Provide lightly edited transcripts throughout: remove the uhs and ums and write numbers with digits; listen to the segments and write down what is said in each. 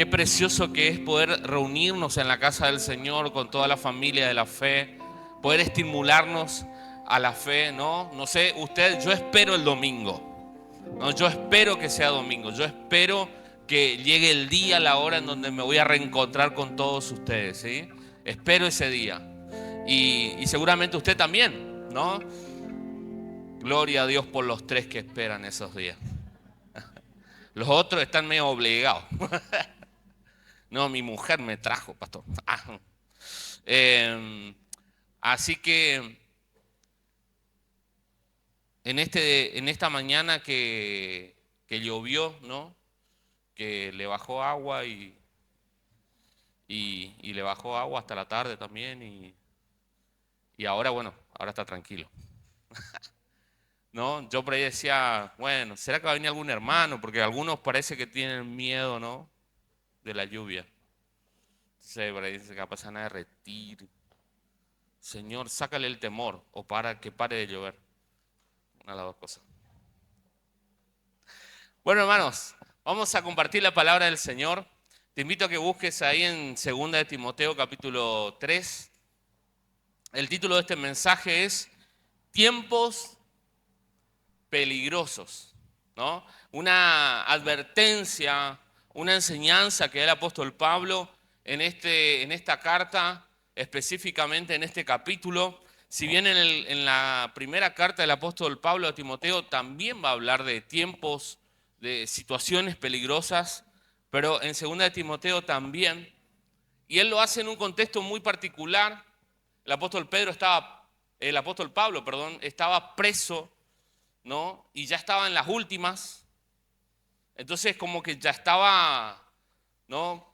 Qué precioso que es poder reunirnos en la casa del Señor con toda la familia de la fe, poder estimularnos a la fe, ¿no? No sé, usted, yo espero el domingo, ¿no? Yo espero que sea domingo, yo espero que llegue el día, la hora en donde me voy a reencontrar con todos ustedes, ¿sí? Espero ese día. Y seguramente usted también, ¿no? Gloria a Dios por los tres que esperan esos días. Los otros están medio obligados. No, mi mujer me trajo, pastor. Eh, así que en esta mañana que llovió, ¿no? Que le bajó agua y le bajó agua hasta la tarde también y ahora, bueno, ahora está tranquilo. ¿No? Yo por ahí decía, bueno, ¿será que va a venir algún hermano? Porque algunos parece que tienen miedo, ¿no? De la lluvia. Entonces por ahí dice que capaz van a derretir. Señor, sácale el temor o para que pare de llover. Una de las dos cosas. Bueno, hermanos, vamos a compartir la palabra del Señor. Te invito a que busques ahí en 2 de Timoteo capítulo 3. El título de este mensaje es Tiempos peligrosos, ¿no? Una advertencia, una enseñanza que da el apóstol Pablo en esta carta, específicamente en este capítulo. Si bien en la primera carta del apóstol Pablo a Timoteo también va a hablar de tiempos, de situaciones peligrosas, pero en 2 de Timoteo también. Y él lo hace en un contexto muy particular. El apóstol Pablo, perdón, estaba preso, ¿no? Y ya estaba en las últimas. Entonces como que ya estaba, ¿no?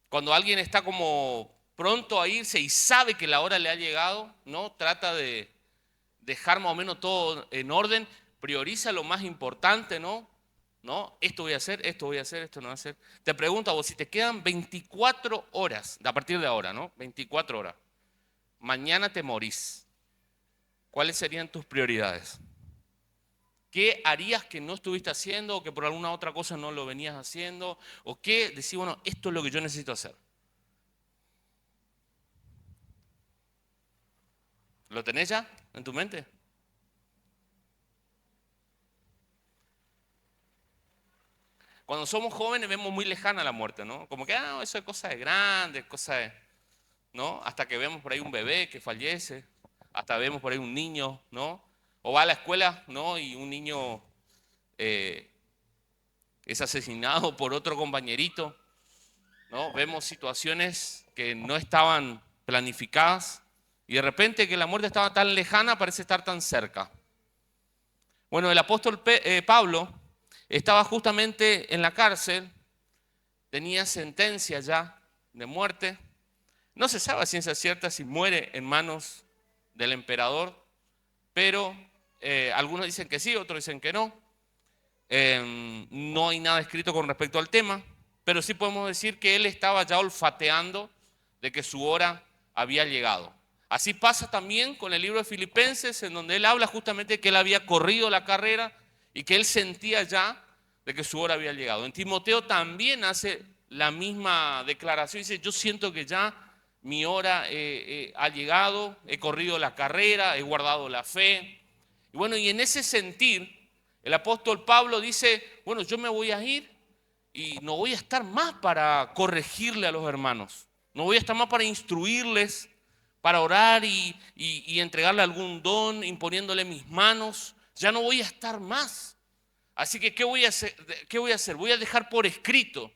Cuando alguien está como pronto a irse y sabe que la hora le ha llegado, ¿no? Trata de dejar más o menos todo en orden, prioriza lo más importante, ¿no? ¿No? Esto voy a hacer, esto voy a hacer, esto no voy a hacer. Te pregunto a vos, si te quedan 24 horas, a partir de ahora, ¿no? 24 horas. Mañana te morís. ¿Cuáles serían tus prioridades? ¿Qué harías que no estuviste haciendo o que por alguna otra cosa no lo venías haciendo? ¿O qué decís, bueno, esto es lo que yo necesito hacer? ¿Lo tenés ya en tu mente? Cuando somos jóvenes vemos muy lejana la muerte, ¿no? Como que, eso es cosa de grandes, cosa de, ¿no? Hasta que vemos por ahí un bebé que fallece, hasta vemos por ahí un niño, ¿no? O va a la escuela, ¿no? Y un niño eh, es asesinado por otro compañerito, ¿no? Vemos situaciones que no estaban planificadas y de repente que la muerte estaba tan lejana parece estar tan cerca. Bueno, el apóstol Pablo estaba justamente en la cárcel, tenía sentencia ya de muerte. No se sabe a ciencia cierta si muere en manos del emperador, pero algunos dicen que sí, otros dicen que no. No hay nada escrito con respecto al tema, pero sí podemos decir que él estaba ya olfateando de que su hora había llegado. Así pasa también con el libro de Filipenses, en donde él habla justamente de que él había corrido la carrera y que él sentía ya de que su hora había llegado. En Timoteo también hace la misma declaración, dice, yo siento que ya mi hora ha llegado, he corrido la carrera, he guardado la fe. Y bueno, y en ese sentir, el apóstol Pablo dice, bueno, yo me voy a ir y no voy a estar más para corregirle a los hermanos, no voy a estar más para instruirles, para orar y entregarle algún don, imponiéndole mis manos, ya no voy a estar más. Así que, ¿qué voy a hacer? ¿Qué voy a hacer? Voy a dejar por escrito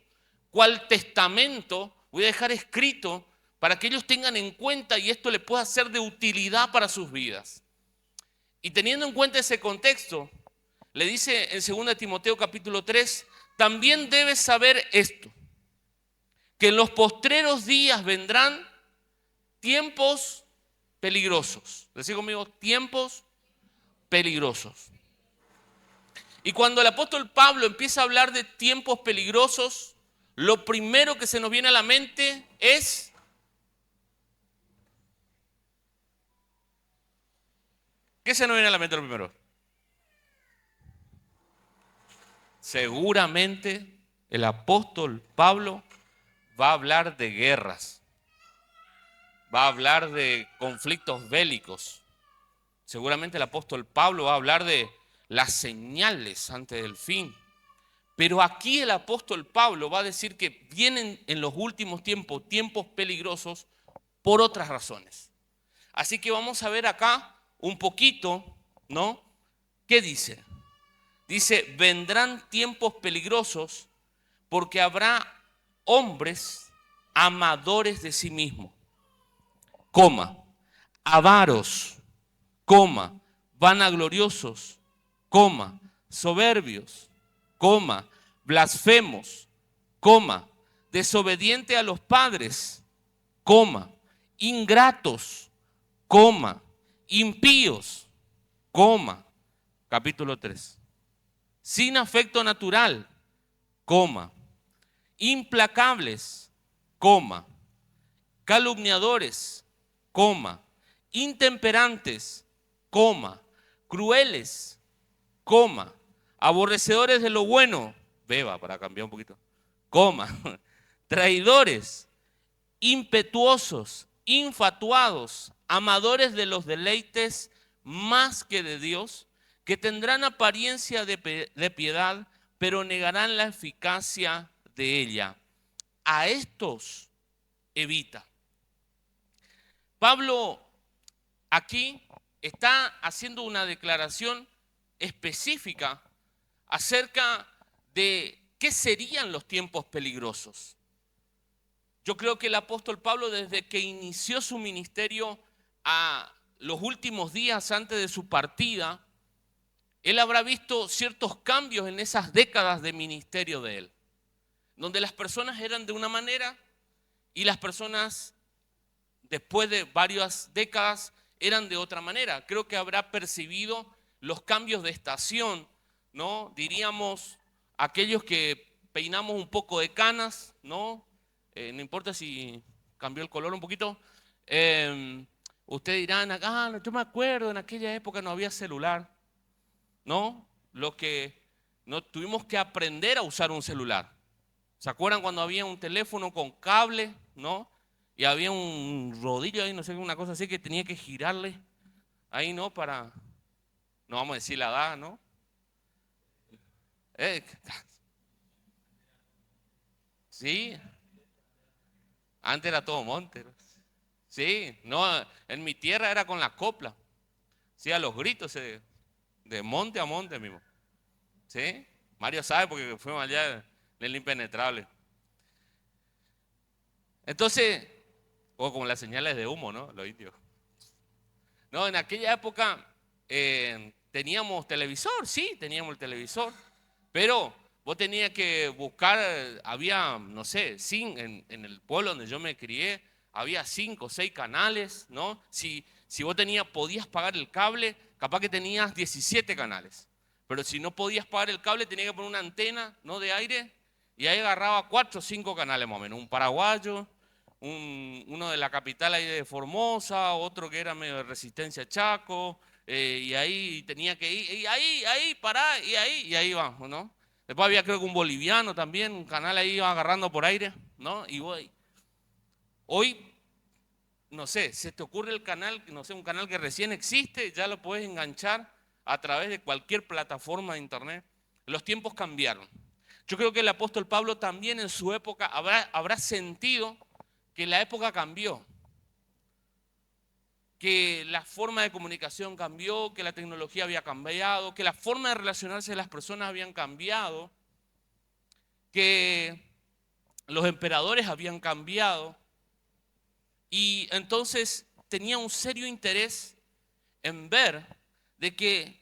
cuál testamento voy a dejar escrito para que ellos tengan en cuenta y esto le pueda ser de utilidad para sus vidas. Y teniendo en cuenta ese contexto, le dice en 2 Timoteo capítulo 3, también debes saber esto, que en los postreros días vendrán tiempos peligrosos. Decí conmigo, tiempos peligrosos. Y cuando el apóstol Pablo empieza a hablar de tiempos peligrosos, lo primero que se nos viene a la mente es, ¿qué se nos viene a la mente lo primero? Seguramente el apóstol Pablo va a hablar de guerras, va a hablar de conflictos bélicos. Seguramente el apóstol Pablo va a hablar de las señales antes del fin. Pero aquí el apóstol Pablo va a decir que vienen en los últimos tiempos tiempos peligrosos por otras razones. Así que vamos a ver acá un poquito, ¿no? ¿Qué dice? Dice, vendrán tiempos peligrosos porque habrá hombres amadores de sí mismos, coma, avaros, coma, vanagloriosos, coma, soberbios, coma, blasfemos, coma, desobediente a los padres, coma, ingratos, coma, impíos, coma, capítulo 3, sin afecto natural, coma, implacables, coma, calumniadores, coma, intemperantes, coma, crueles, coma, aborrecedores de lo bueno, beba para cambiar un poquito, coma, traidores, impetuosos, infatuados, amadores de los deleites más que de Dios, que tendrán apariencia de piedad, pero negarán la eficacia de ella. A estos evita. Pablo aquí está haciendo una declaración específica acerca de qué serían los tiempos peligrosos. Yo creo que el apóstol Pablo, desde que inició su ministerio a los últimos días antes de su partida, él habrá visto ciertos cambios en esas décadas de ministerio de él, donde las personas eran de una manera y las personas después de varias décadas eran de otra manera. Creo que habrá percibido los cambios de estación, ¿no? Diríamos, aquellos que peinamos un poco de canas, ¿no? No importa si cambió el color un poquito. Ustedes dirán, yo me acuerdo, en aquella época no había celular, ¿no? Lo que no tuvimos que aprender a usar un celular. ¿Se acuerdan cuando había un teléfono con cable, ¿no? Y había un rodillo ahí, no sé, una cosa así que tenía que girarle ahí, ¿no? Para, no vamos a decir la edad, ¿no? Sí, antes era todo monte, ¿no? Sí, no, en mi tierra era con la copla, sí, a los gritos, de monte a monte mismo, ¿sí? Mario sabe porque fuimos allá del impenetrable. Entonces, o como las señales de humo, ¿no? Los indios. No, en aquella época teníamos televisor, sí, teníamos el televisor, pero vos tenías que buscar, había, no sé, en el pueblo donde yo me crié, había 5 o 6 canales, ¿no? Si vos podías pagar el cable, capaz que tenías 17 canales, pero si no podías pagar el cable, tenías que poner una antena, ¿no? De aire, y ahí agarraba 4 o 5 canales más o menos, un paraguayo, uno de la capital ahí de Formosa, otro que era medio de Resistencia Chaco, y ahí tenía que ir, y ahí, pará, y ahí vamos, ¿no? Después había creo que un boliviano también, un canal ahí iba agarrando por aire, ¿no? Y hoy, no sé, se te ocurre el canal, no sé, un canal que recién existe, ya lo puedes enganchar a través de cualquier plataforma de internet. Los tiempos cambiaron. Yo creo que el apóstol Pablo también en su época habrá sentido que la época cambió, que la forma de comunicación cambió, que la tecnología había cambiado, que la forma de relacionarse de las personas habían cambiado, que los emperadores habían cambiado, y entonces tenía un serio interés en ver de que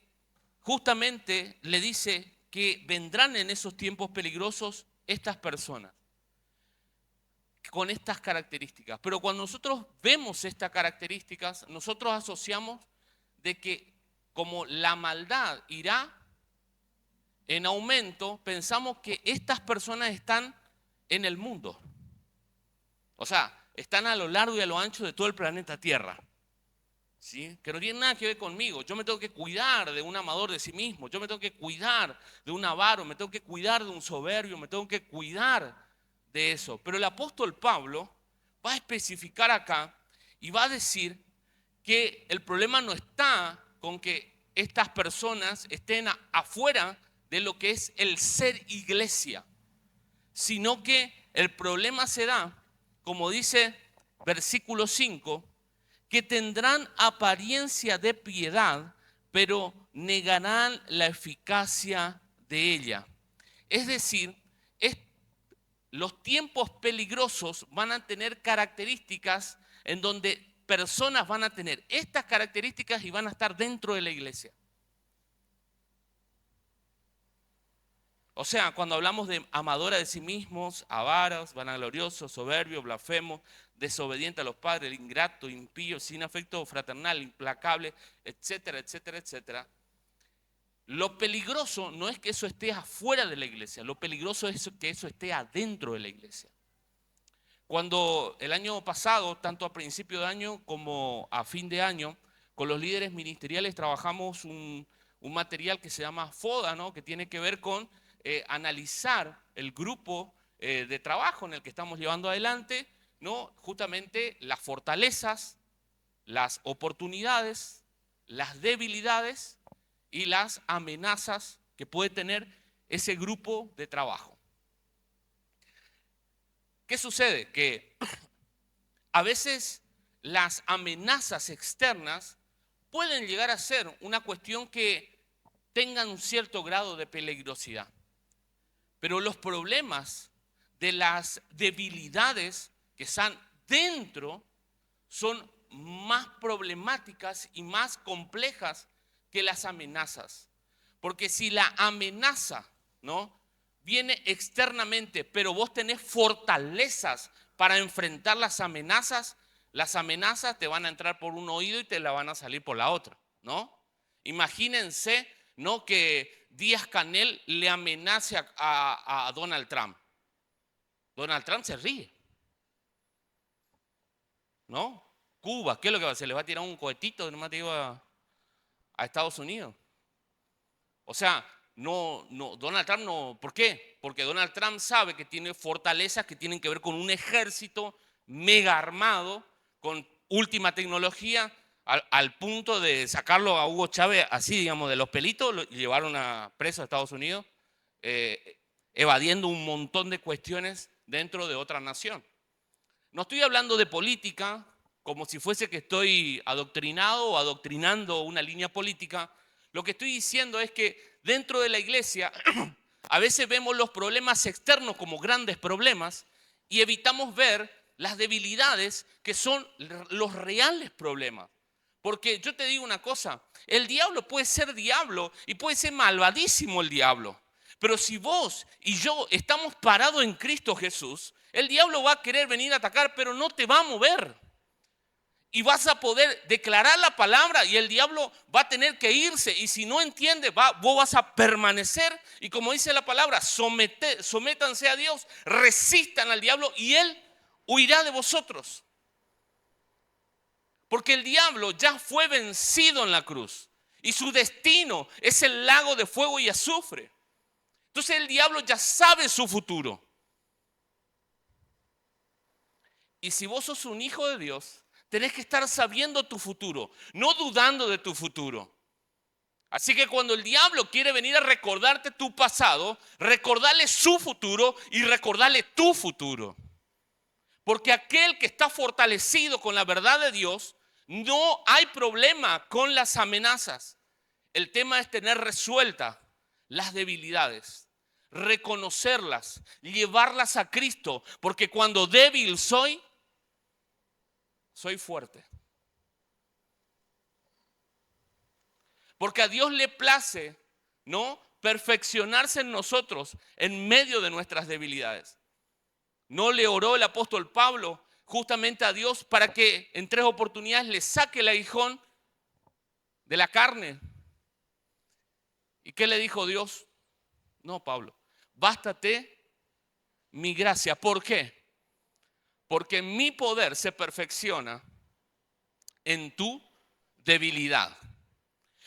justamente le dice que vendrán en esos tiempos peligrosos estas personas con estas características. Pero cuando nosotros vemos estas características, nosotros asociamos de que como la maldad irá en aumento, pensamos que estas personas están en el mundo. O sea, están a lo largo y a lo ancho de todo el planeta Tierra. ¿Sí? Que no tiene nada que ver conmigo. Yo me tengo que cuidar de un amador de sí mismo. Yo me tengo que cuidar de un avaro. Me tengo que cuidar de un soberbio. Me tengo que cuidar de eso. Pero el apóstol Pablo va a especificar acá y va a decir que el problema no está con que estas personas estén afuera de lo que es el ser iglesia, sino que el problema se da, como dice versículo 5, que tendrán apariencia de piedad, pero negarán la eficacia de ella. Es decir, los tiempos peligrosos van a tener características en donde personas van a tener estas características y van a estar dentro de la iglesia. O sea, cuando hablamos de amadora de sí mismos, avaros, vanagloriosos, soberbios, blasfemos, desobediente a los padres, ingrato, impío, sin afecto fraternal, implacable, etcétera, etcétera, etcétera. Lo peligroso no es que eso esté afuera de la iglesia, lo peligroso es que eso esté adentro de la iglesia. Cuando el año pasado, tanto a principio de año como a fin de año, con los líderes ministeriales trabajamos un material que se llama FODA, ¿no? Que tiene que ver con analizar el grupo de trabajo en el que estamos llevando adelante, ¿no? Justamente las fortalezas, las oportunidades, las debilidades y las amenazas que puede tener ese grupo de trabajo. ¿Qué sucede? Que a veces las amenazas externas pueden llegar a ser una cuestión que tengan un cierto grado de peligrosidad. Pero los problemas de las debilidades que están dentro son más problemáticas y más complejas que las amenazas. Porque si la amenaza, ¿no?, viene externamente, pero vos tenés fortalezas para enfrentar las amenazas te van a entrar por un oído y te la van a salir por la otra, ¿no? Imagínense, ¿no?, que Díaz-Canel le amenace a Donald Trump. Donald Trump se ríe, ¿no? Cuba, ¿qué es lo que va a hacer? ¿Le va a tirar un cohetito, nomás te digo, a Estados Unidos? O sea, no, Donald Trump no. ¿Por qué? Porque Donald Trump sabe que tiene fortalezas que tienen que ver con un ejército mega armado, con última tecnología, al punto de sacarlo a Hugo Chávez así, digamos, de los pelitos, lo llevaron a preso a Estados Unidos, evadiendo un montón de cuestiones dentro de otra nación. No estoy hablando de política como si fuese que estoy adoctrinado o adoctrinando una línea política. Lo que estoy diciendo es que dentro de la iglesia a veces vemos los problemas externos como grandes problemas y evitamos ver las debilidades que son los reales problemas. Porque yo te digo una cosa, el diablo puede ser diablo y puede ser malvadísimo el diablo. Pero si vos y yo estamos parados en Cristo Jesús, el diablo va a querer venir a atacar, pero no te va a mover. Y vas a poder declarar la palabra y el diablo va a tener que irse. Y si no entiende, vos vas a permanecer. Y como dice la palabra, sométanse a Dios, resistan al diablo y él huirá de vosotros. Porque el diablo ya fue vencido en la cruz. Y su destino es el lago de fuego y azufre. Entonces el diablo ya sabe su futuro. Y si vos sos un hijo de Dios, tenés que estar sabiendo tu futuro, no dudando de tu futuro. Así que cuando el diablo quiere venir a recordarte tu pasado, recordarle su futuro y recordarle tu futuro. Porque aquel que está fortalecido con la verdad de Dios, no hay problema con las amenazas. El tema es tener resueltas las debilidades, reconocerlas, llevarlas a Cristo. Porque cuando débil soy fuerte. Porque a Dios le place, ¿no?, perfeccionarse en nosotros en medio de nuestras debilidades. ¿No le oró el apóstol Pablo justamente a Dios para que en 3 oportunidades le saque el aguijón de la carne? ¿Y qué le dijo Dios? No, Pablo, bástate mi gracia. ¿Por qué? Porque mi poder se perfecciona en tu debilidad.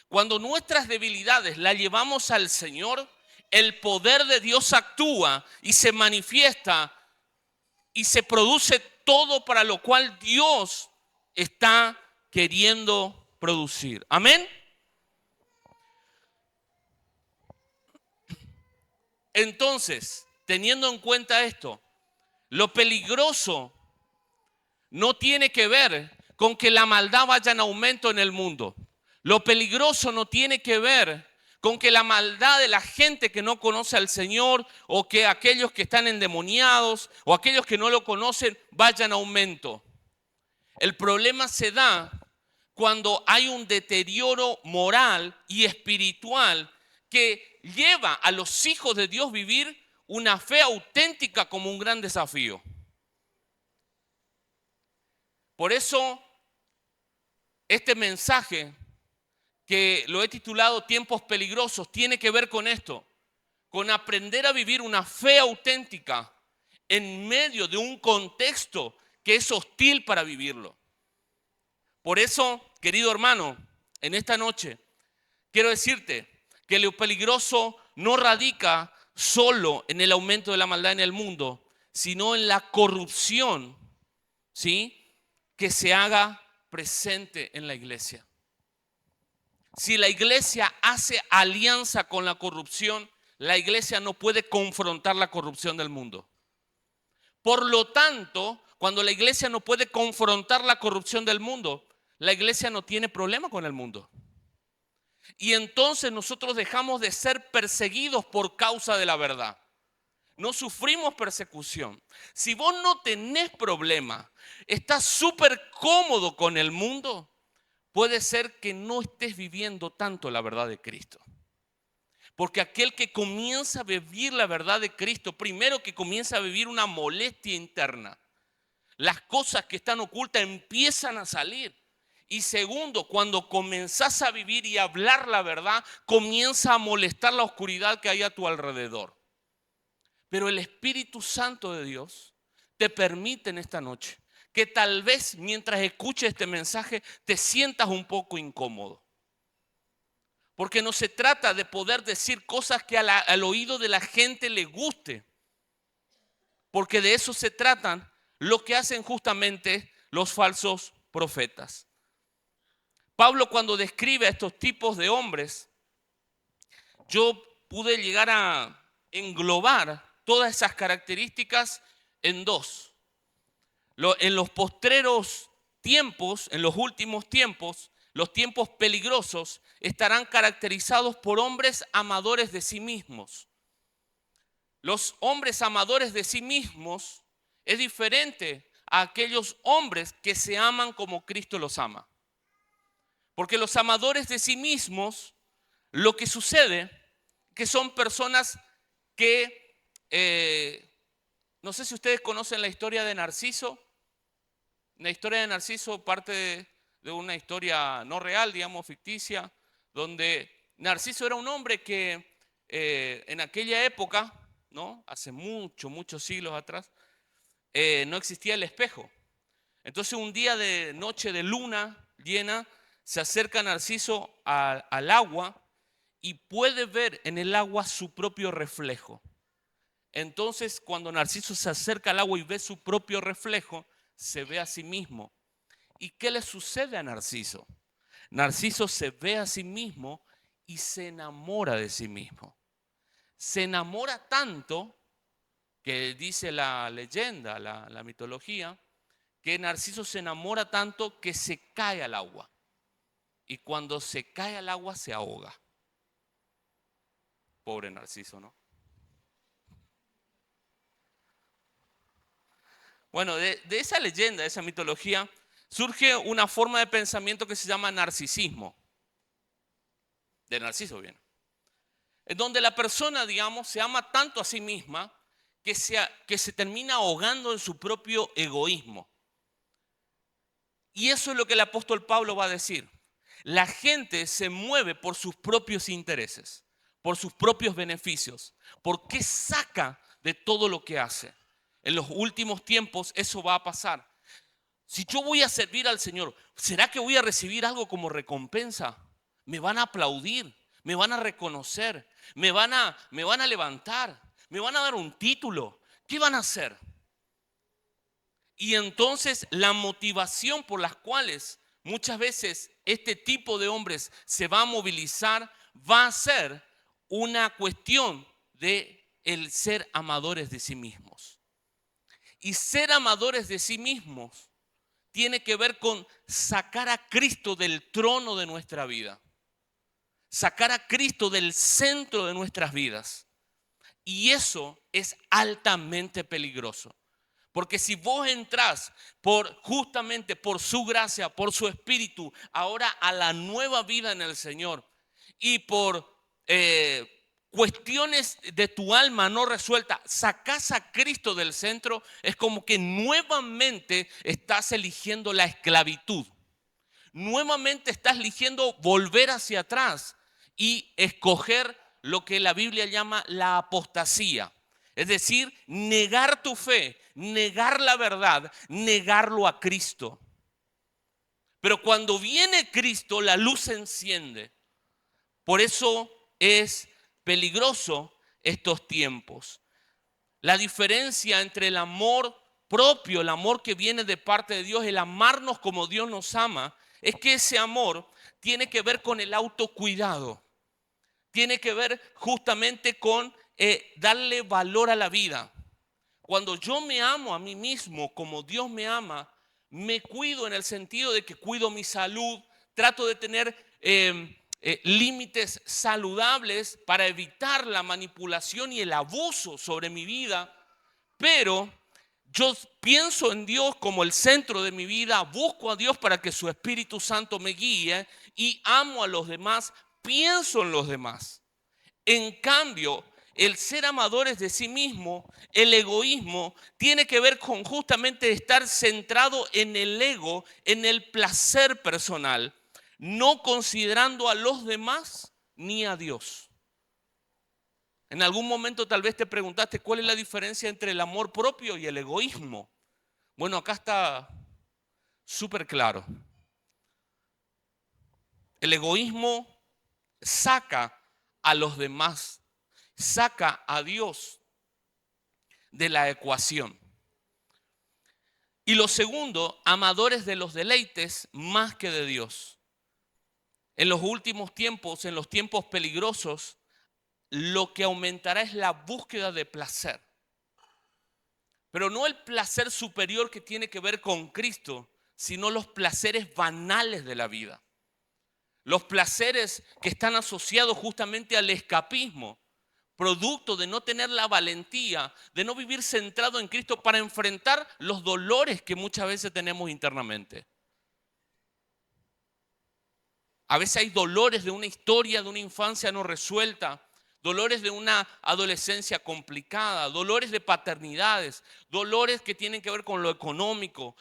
Cuando nuestras debilidades las llevamos al Señor, el poder de Dios actúa y se manifiesta y se produce todo para lo cual Dios está queriendo producir. Amén. Entonces, teniendo en cuenta esto, lo peligroso no tiene que ver con que la maldad vaya en aumento en el mundo. Lo peligroso no tiene que ver con que la maldad de la gente que no conoce al Señor o que aquellos que están endemoniados o aquellos que no lo conocen vayan en aumento. El problema se da cuando hay un deterioro moral y espiritual que lleva a los hijos de Dios a vivir una fe auténtica como un gran desafío. Por eso, este mensaje que lo he titulado Tiempos Peligrosos tiene que ver con esto, con aprender a vivir una fe auténtica en medio de un contexto que es hostil para vivirlo. Por eso, querido hermano, en esta noche quiero decirte que lo peligroso no radica solo en el aumento de la maldad en el mundo, sino en la corrupción, ¿sí?, que se haga presente en la iglesia. Si la iglesia hace alianza con la corrupción, la iglesia no puede confrontar la corrupción del mundo. Por lo tanto, cuando la iglesia no puede confrontar la corrupción del mundo, la iglesia no tiene problema con el mundo. Y entonces nosotros dejamos de ser perseguidos por causa de la verdad. No sufrimos persecución. Si vos no tenés problema, estás súper cómodo con el mundo, puede ser que no estés viviendo tanto la verdad de Cristo. Porque aquel que comienza a vivir la verdad de Cristo, primero que comienza a vivir una molestia interna. Las cosas que están ocultas empiezan a salir. Y segundo, cuando comenzás a vivir y a hablar la verdad, comienza a molestar la oscuridad que hay a tu alrededor. Pero el Espíritu Santo de Dios te permite en esta noche que tal vez mientras escuches este mensaje te sientas un poco incómodo. Porque no se trata de poder decir cosas que al oído de la gente le guste. Porque de eso se tratan lo que hacen justamente los falsos profetas. Pablo, cuando describe a estos tipos de hombres, yo pude llegar a englobar todas esas características en dos. En los postreros tiempos, en los últimos tiempos, los tiempos peligrosos estarán caracterizados por hombres amadores de sí mismos. Los hombres amadores de sí mismos es diferente a aquellos hombres que se aman como Cristo los ama. Porque los amadores de sí mismos, lo que sucede, que son personas que, no sé si ustedes conocen la historia de Narciso. La historia de Narciso parte de una historia no real, digamos ficticia, donde Narciso era un hombre que en aquella época, ¿no?, hace muchos siglos atrás, no existía el espejo. Entonces un día de noche de luna llena, se acerca Narciso al agua y puede ver en el agua su propio reflejo. Entonces, cuando Narciso se acerca al agua y ve su propio reflejo, se ve a sí mismo. ¿Y qué le sucede a Narciso? Narciso se ve a sí mismo y se enamora de sí mismo. Se enamora tanto que dice la leyenda, la mitología, que Narciso se enamora tanto que se cae al agua. Y cuando se cae al agua se ahoga. Pobre Narciso, ¿no? Bueno, de esa leyenda, de esa mitología, surge una forma de pensamiento que se llama narcisismo. De Narciso viene. En donde la persona, digamos, se ama tanto a sí misma que se termina ahogando en su propio egoísmo. Y eso es lo que el apóstol Pablo va a decir. La gente se mueve por sus propios intereses, por sus propios beneficios. ¿Por qué saca de todo lo que hace? En los últimos tiempos eso va a pasar. Si yo voy a servir al Señor, ¿será que voy a recibir algo como recompensa? ¿Me van a aplaudir? ¿Me van a reconocer? ¿Me van a levantar? ¿Me van a dar un título? ¿Qué van a hacer? Y entonces la motivación por las cuales muchas veces este tipo de hombres se va a movilizar va a ser una cuestión de el ser amadores de sí mismos. Y ser amadores de sí mismos tiene que ver con sacar a Cristo del trono de nuestra vida. Sacar a Cristo del centro de nuestras vidas. Y eso es altamente peligroso. Porque si vos entrás justamente por su gracia, por su espíritu, ahora a la nueva vida en el Señor, y por cuestiones de tu alma no resueltas, sacás a Cristo del centro, es como que nuevamente estás eligiendo la esclavitud. Nuevamente estás eligiendo volver hacia atrás y escoger lo que la Biblia llama la apostasía. Es decir, negar tu fe, negar la verdad, negarlo a Cristo. Pero cuando viene Cristo, la luz se enciende. Por eso es peligroso estos tiempos. La diferencia entre el amor propio, el amor que viene de parte de Dios, el amarnos como Dios nos ama, es que ese amor tiene que ver con el autocuidado. Tiene que ver justamente con darle valor a la vida. Cuando yo me amo a mí mismo como Dios me ama, me cuido en el sentido de que cuido mi salud, trato de tener límites saludables para evitar la manipulación y el abuso sobre mi vida, pero yo pienso en Dios como el centro de mi vida, busco a Dios para que su Espíritu Santo me guíe y amo a los demás, pienso en los demás. En cambio, el ser amadores de sí mismo, el egoísmo, tiene que ver con justamente estar centrado en el ego, en el placer personal, no considerando a los demás ni a Dios. En algún momento tal vez te preguntaste cuál es la diferencia entre el amor propio y el egoísmo. Bueno, acá está súper claro. El egoísmo saca a los demás, saca a Dios de la ecuación. Y lo segundo, amadores de los deleites más que de Dios. En los últimos tiempos, en los tiempos peligrosos, lo que aumentará es la búsqueda de placer. Pero no el placer superior que tiene que ver con Cristo, sino los placeres banales de la vida. Los placeres que están asociados justamente al escapismo, producto de no tener la valentía, de no vivir centrado en Cristo para enfrentar los dolores que muchas veces tenemos internamente. A veces hay dolores de una historia, de una infancia no resuelta, dolores de una adolescencia complicada, dolores de paternidades, dolores que tienen que ver con lo económico.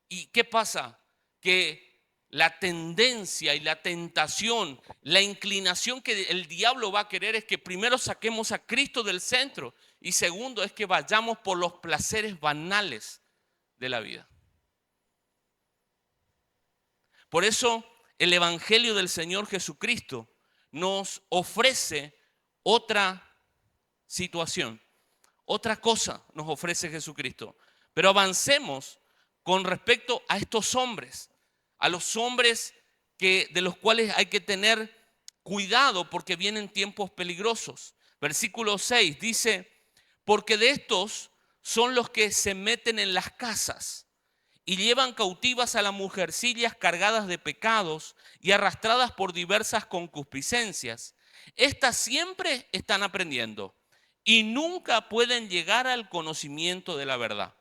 ¿Y qué pasa? Que la tendencia y la tentación, la inclinación que el diablo va a querer es que primero saquemos a Cristo del centro y segundo es que vayamos por los placeres banales de la vida. Por eso el Evangelio del Señor Jesucristo nos ofrece otra situación, otra cosa nos ofrece Jesucristo. Pero avancemos con respecto a estos hombres, a los hombres de los cuales hay que tener cuidado porque vienen tiempos peligrosos. Versículo 6 dice, porque de estos son los que se meten en las casas y llevan cautivas a las mujercillas cargadas de pecados y arrastradas por diversas concupiscencias. Estas siempre están aprendiendo y nunca pueden llegar al conocimiento de la verdad.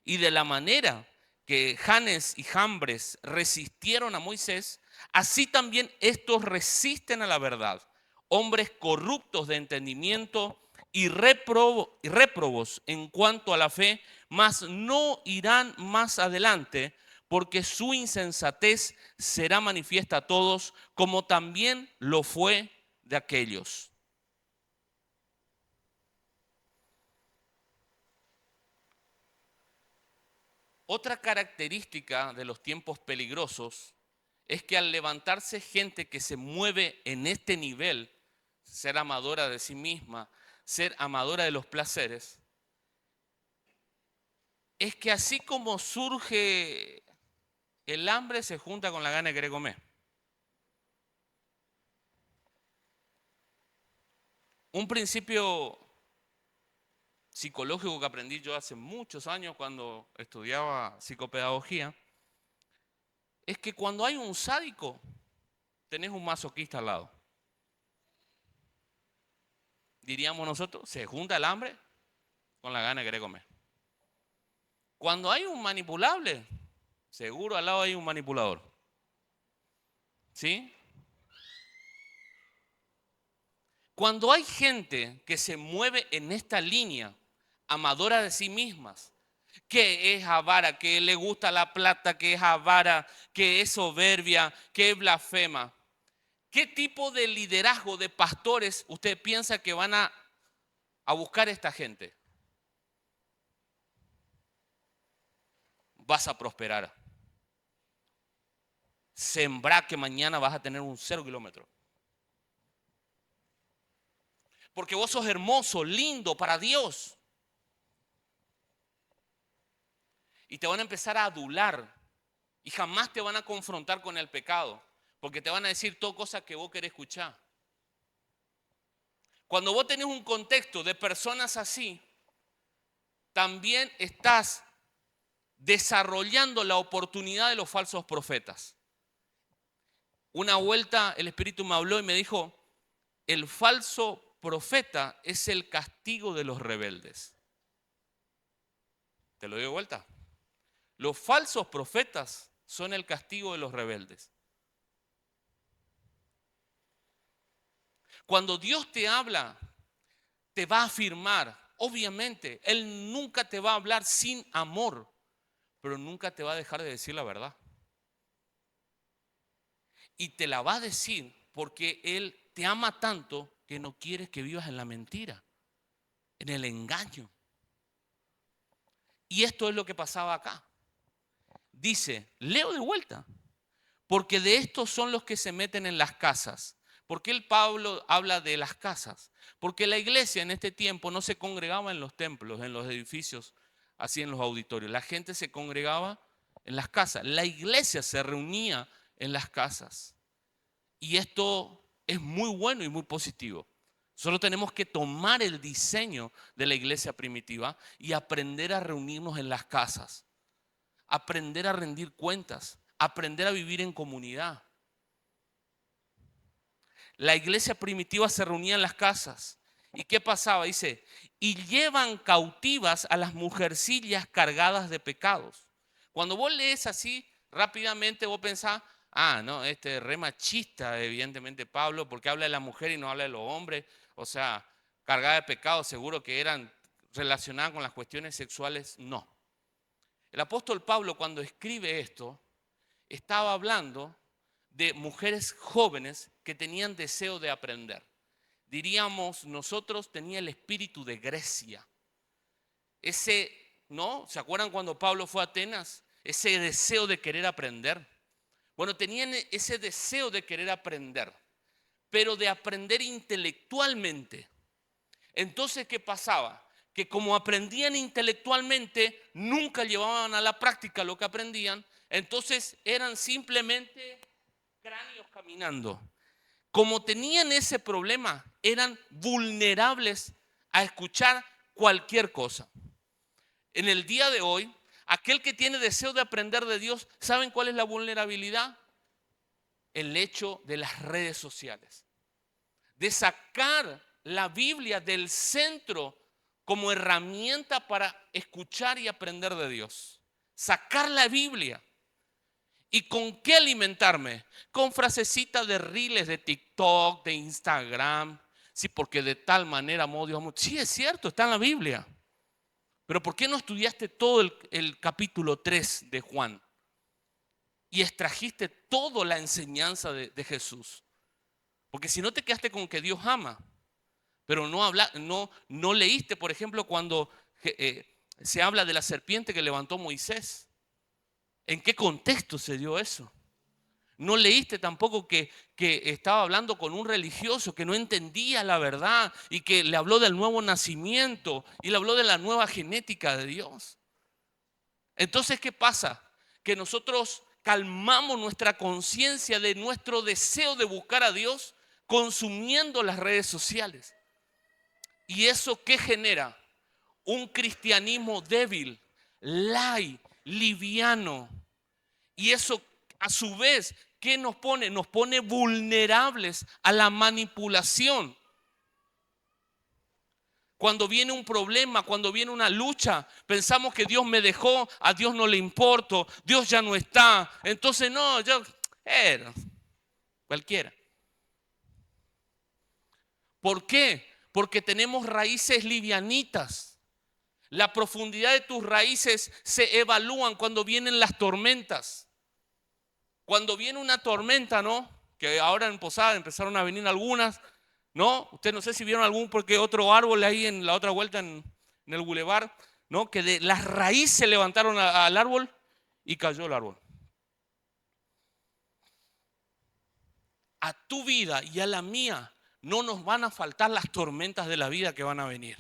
Y de la manera que Janes y Jambres resistieron a Moisés, así también estos resisten a la verdad. Hombres corruptos de entendimiento y réprobos en cuanto a la fe, mas no irán más adelante, porque su insensatez será manifiesta a todos, como también lo fue de aquellos. Otra característica de los tiempos peligrosos es que al levantarse gente que se mueve en este nivel, ser amadora de sí misma, ser amadora de los placeres, es que así como surge el hambre, se junta con la gana de querer comer. Un principio psicológico que aprendí yo hace muchos años cuando estudiaba psicopedagogía es que cuando hay un sádico, tenés un masoquista al lado. Diríamos nosotros, se junta el hambre con la gana de querer comer. Cuando hay un manipulable, seguro al lado hay un manipulador. ¿Sí? Cuando hay gente que se mueve en esta línea, amadora de sí mismas, que es avara, que le gusta la plata, que es avara, que es soberbia, que es blasfema, ¿qué tipo de liderazgo de pastores usted piensa que van a buscar esta gente? Vas a prosperar. Sembrar que mañana vas a tener un 0 kilómetro. Porque vos sos hermoso, lindo para Dios. Y te van a empezar a adular. Y jamás te van a confrontar con el pecado. Porque te van a decir toda cosa que vos querés escuchar. Cuando vos tenés un contexto de personas así, también estás desarrollando la oportunidad de los falsos profetas. Una vuelta el Espíritu me habló y me dijo, el falso profeta es el castigo de los rebeldes. Te lo digo de vuelta. Los falsos profetas son el castigo de los rebeldes. Cuando Dios te habla, te va a afirmar. Obviamente, Él nunca te va a hablar sin amor, pero nunca te va a dejar de decir la verdad. Y te la va a decir porque Él te ama tanto que no quiere que vivas en la mentira, en el engaño. Y esto es lo que pasaba acá. Dice, leo de vuelta, porque de estos son los que se meten en las casas. ¿Por qué el Pablo habla de las casas? Porque la iglesia en este tiempo no se congregaba en los templos, en los edificios, así en los auditorios. La gente se congregaba en las casas. La iglesia se reunía en las casas. Y esto es muy bueno y muy positivo. Solo tenemos que tomar el diseño de la iglesia primitiva y aprender a reunirnos en las casas. Aprender a rendir cuentas. Aprender a vivir en comunidad. La iglesia primitiva se reunía en las casas. ¿Y qué pasaba? Dice, y llevan cautivas a las mujercillas cargadas de pecados. Cuando vos lees así, rápidamente vos pensás, no, este es re machista, evidentemente Pablo, porque habla de la mujer y no habla de los hombres. O sea, cargada de pecados, seguro que eran relacionadas con las cuestiones sexuales. No. El apóstol Pablo, cuando escribe esto, estaba hablando de mujeres jóvenes que tenían deseo de aprender. Diríamos, nosotros tenía el espíritu de Grecia. Ese, ¿no? ¿Se acuerdan cuando Pablo fue a Atenas? Ese deseo de querer aprender. Bueno, tenían ese deseo de querer aprender, pero de aprender intelectualmente. Entonces, ¿qué pasaba? Que como aprendían intelectualmente, nunca llevaban a la práctica lo que aprendían, entonces eran simplemente cráneos caminando. Como tenían ese problema, eran vulnerables a escuchar cualquier cosa. En el día de hoy, aquel que tiene deseo de aprender de Dios, ¿saben cuál es la vulnerabilidad? El hecho de las redes sociales. De sacar la Biblia del centro como herramienta para escuchar y aprender de Dios. Sacar la Biblia. ¿Y con qué alimentarme? Con frasecitas de reels de TikTok, de Instagram. Sí, porque de tal manera amó Dios. Sí, es cierto, está en la Biblia. Pero ¿por qué no estudiaste todo el capítulo 3 de Juan? Y extrajiste toda la enseñanza de Jesús. Porque si no te quedaste con que Dios ama, pero no leíste, por ejemplo, cuando se habla de la serpiente que levantó Moisés. ¿En qué contexto se dio eso? No leíste tampoco que estaba hablando con un religioso que no entendía la verdad y que le habló del nuevo nacimiento y le habló de la nueva genética de Dios. Entonces, ¿qué pasa? Que nosotros calmamos nuestra conciencia de nuestro deseo de buscar a Dios consumiendo las redes sociales. ¿Y eso qué genera? Un cristianismo débil, light, liviano. Y eso a su vez, ¿qué nos pone? Nos pone vulnerables a la manipulación. Cuando viene un problema, cuando viene una lucha, pensamos que Dios me dejó, a Dios no le importo, Dios ya no está. Entonces no, cualquiera. ¿Por qué? Porque tenemos raíces livianitas. La profundidad de tus raíces se evalúan cuando vienen las tormentas. Cuando viene una tormenta, ¿no? Que ahora en Posada empezaron a venir algunas, ¿no? Ustedes no sé si vieron algún, porque otro árbol ahí en la otra vuelta en el bulevar, ¿no? Que de las raíces se levantaron al árbol y cayó el árbol. A tu vida y a la mía no nos van a faltar las tormentas de la vida que van a venir.